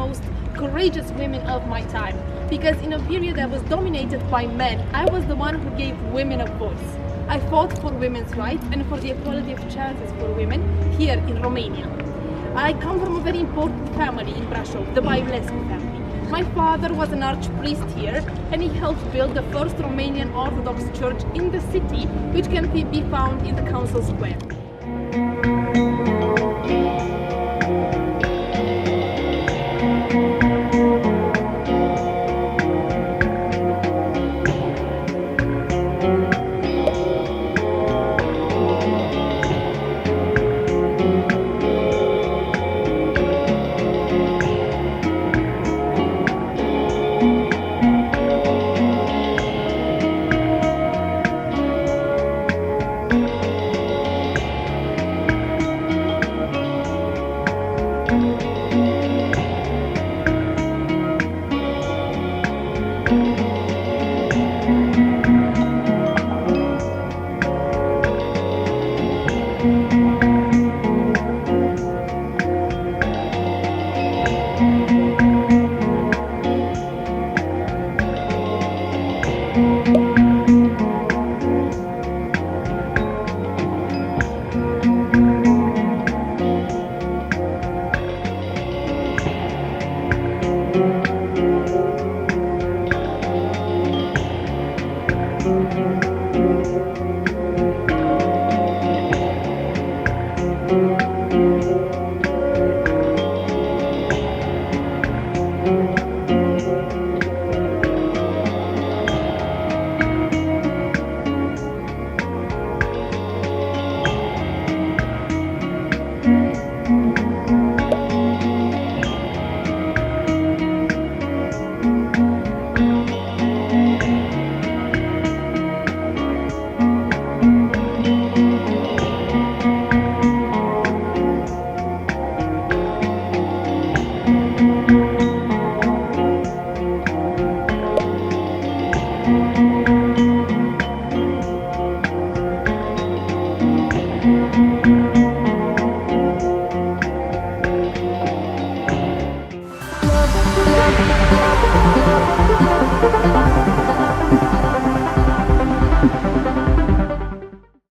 most courageous women of my time, because in a period that was dominated by men, I was the one who gave women a voice. I fought for women's rights and for the equality of chances for women here in Romania. I come from a very important family in Brasov, the Bailescu family. My father was an archpriest here, and he helped build the first Romanian Orthodox church in the city, which can be found in the council square.